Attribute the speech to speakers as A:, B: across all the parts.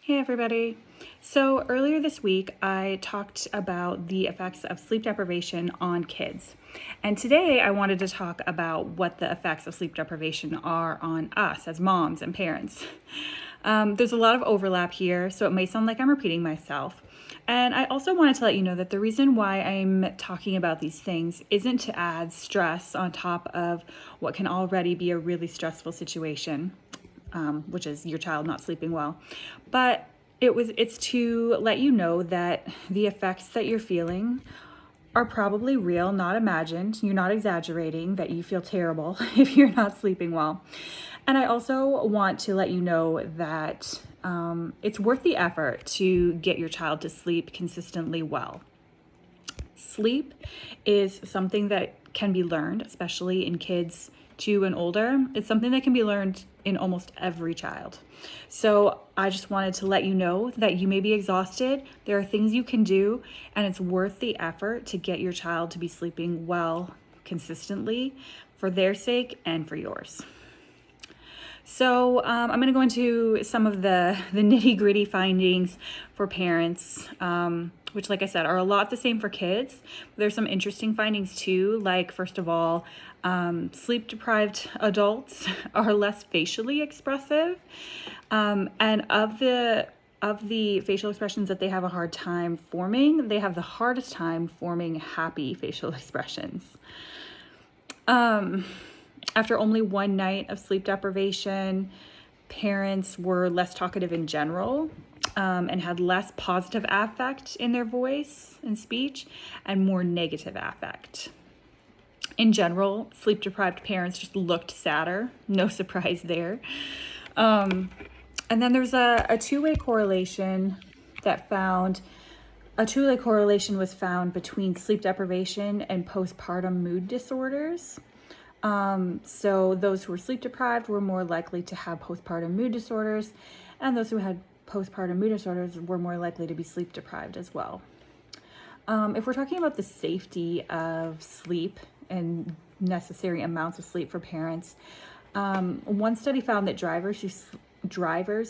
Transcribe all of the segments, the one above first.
A: Hey everybody. So earlier this week, I talked about the effects of sleep deprivation on kids. And today I wanted to talk about what the effects of sleep deprivation are on us as moms and parents. There's a lot of overlap here, so it may sound like I'm repeating myself. And I also wanted to let you know that the reason why I'm talking about these things isn't to add stress on top of what can already be a really stressful situation. Which is your child not sleeping well. But it's to let you know that the effects that you're feeling are probably real, not imagined. You're not exaggerating that you feel terrible if you're not sleeping well. And I also want to let you know that it's worth the effort to get your child to sleep consistently well. Sleep is something that can be learned, especially in kids 2 and older. It's something that can be learned in almost every child. So I just wanted to let you know that you may be exhausted. There are things you can do, and it's worth the effort to get your child to be sleeping well consistently for their sake and for yours. So I'm going to go into some of the nitty-gritty findings for parents, which, like I said, are a lot the same for kids. There's some interesting findings too, like first of all, sleep-deprived adults are less facially expressive, and of the facial expressions that they have a hard time forming, they have the hardest time forming happy facial expressions. After only one night of sleep deprivation, parents were less talkative in general, and had less positive affect in their voice and speech and more negative affect. In general, sleep-deprived parents just looked sadder. No surprise there. And then there's a two-way correlation was found between sleep deprivation and postpartum mood disorders. So those who were sleep deprived were more likely to have postpartum mood disorders, and those who had postpartum mood disorders were more likely to be sleep deprived as well. If we're talking about the safety of sleep and necessary amounts of sleep for parents, one study found that drivers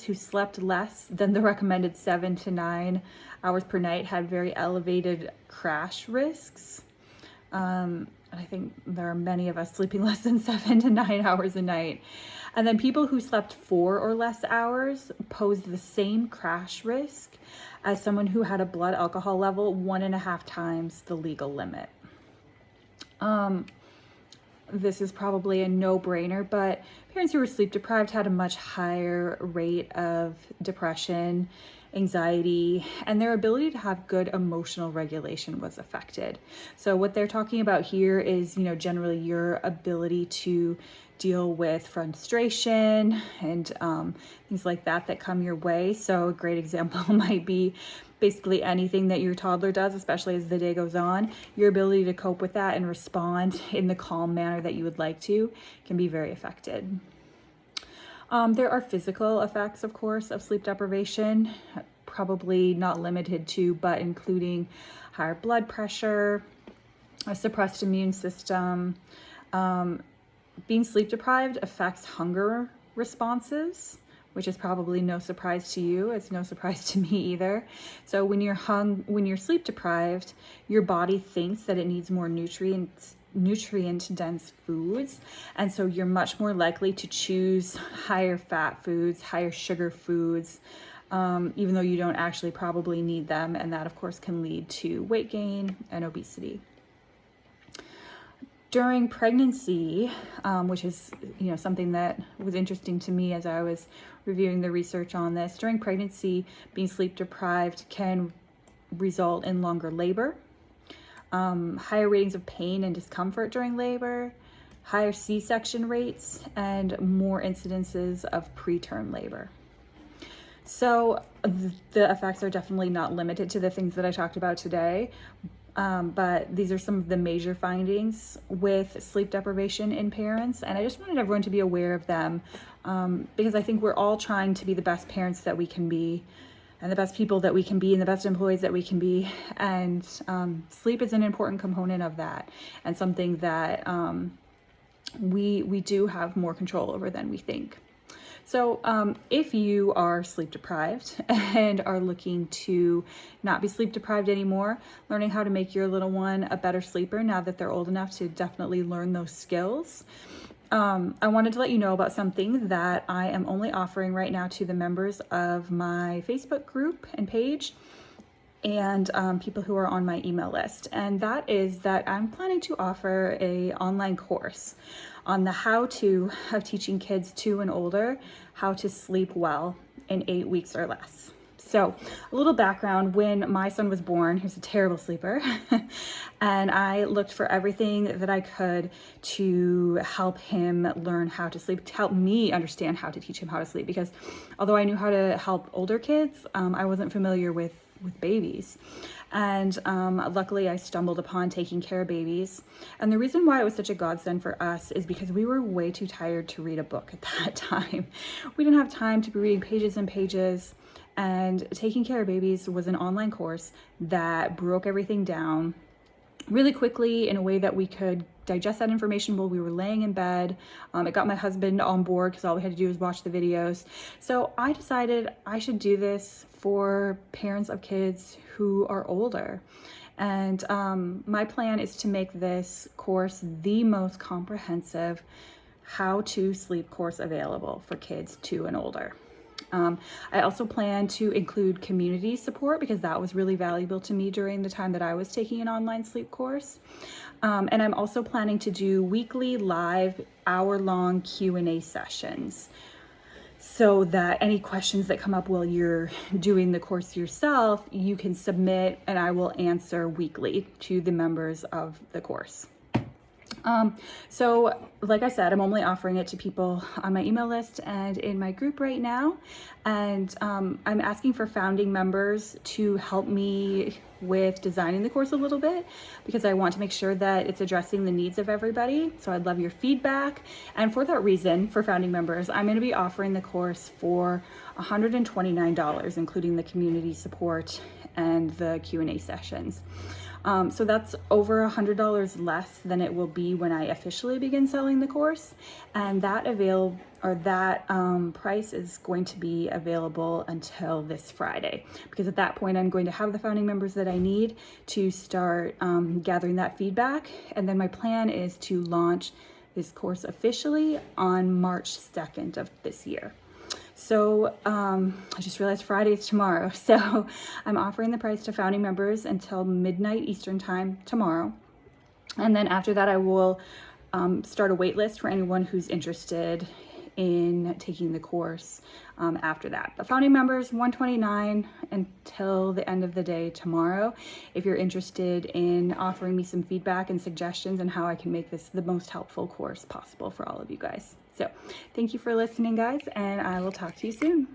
A: who slept less than the recommended 7 to 9 hours per night had very elevated crash risks. I think there are many of us sleeping less than 7 to 9 hours a night. And then people who slept 4 or less hours posed the same crash risk as someone who had a blood alcohol level 1.5 times the legal limit. This is probably a no-brainer, but parents who were sleep deprived had a much higher rate of depression, anxiety, and their ability to have good emotional regulation was affected. So what they're talking about here is, generally your ability to deal with frustration and things like that come your way. So a great example might be basically anything that your toddler does, especially as the day goes on. Your ability to cope with that and respond in the calm manner that you would like to can be very affected. There are physical effects, of course, of sleep deprivation, probably not limited to, but including higher blood pressure, a suppressed immune system. Being sleep deprived affects hunger responses, which is probably no surprise to you. It's no surprise to me either. So when you're sleep deprived, your body thinks that it needs more nutrient dense foods, and so you're much more likely to choose higher fat foods, higher sugar foods, even though you don't actually probably need them, and that of course can lead to weight gain and obesity. During pregnancy, which is something that was interesting to me as I was reviewing the research on this, during pregnancy, being sleep deprived can result in longer labor, higher ratings of pain and discomfort during labor, higher C-section rates, and more incidences of preterm labor. So the effects are definitely not limited to the things that I talked about today, but these are some of the major findings with sleep deprivation in parents, and I just wanted everyone to be aware of them, because I think we're all trying to be the best parents that we can be, and the best people that we can be, and the best employees that we can be, and sleep is an important component of that, and something that we do have more control over than we think. If you are sleep deprived and are looking to not be sleep deprived anymore, learning how to make your little one a better sleeper now that they're old enough to definitely learn those skills, I wanted to let you know about something that I am only offering right now to the members of my Facebook group and page and people who are on my email list. And that is that I'm planning to offer a online course on the how-to of teaching kids 2 and older how to sleep well in 8 weeks or less. So a little background: when my son was born, he was a terrible sleeper and I looked for everything that I could to help him learn how to sleep, to help me understand how to teach him how to sleep, because although I knew how to help older kids, I wasn't familiar with babies. And luckily I stumbled upon taking care of babies. And the reason why it was such a godsend for us is because we were way too tired to read a book at that time. We didn't have time to be reading pages and pages. And taking care of babies was an online course that broke everything down really quickly in a way that we could digest that information while we were laying in bed. It got my husband on board because all we had to do was watch the videos. So I decided I should do this for parents of kids who are older. And my plan is to make this course the most comprehensive how to sleep course available for kids 2 and older. I also plan to include community support because that was really valuable to me during the time that I was taking an online sleep course. And I'm also planning to do weekly live hour-long Q&A sessions so that any questions that come up while you're doing the course yourself, you can submit and I will answer weekly to the members of the course. So like I said, I'm only offering it to people on my email list and in my group right now. And I'm asking for founding members to help me with designing the course a little bit because I want to make sure that it's addressing the needs of everybody. So I'd love your feedback. And for that reason, for founding members, I'm going to be offering the course for $129, including the community support and the Q&A sessions. So that's over $100 less than it will be when I officially begin selling the course, and that price is going to be available until this Friday, because at that point I'm going to have the founding members that I need to start gathering that feedback, and then my plan is to launch this course officially on March 2nd of this year. So I just realized Friday is tomorrow. So I'm offering the price to founding members until midnight Eastern time tomorrow. And then after that, I will start a wait list for anyone who's interested in taking the course after that. But founding members, $129 until the end of the day tomorrow. If you're interested in offering me some feedback and suggestions on how I can make this the most helpful course possible for all of you guys. So thank you for listening, guys, and I will talk to you soon.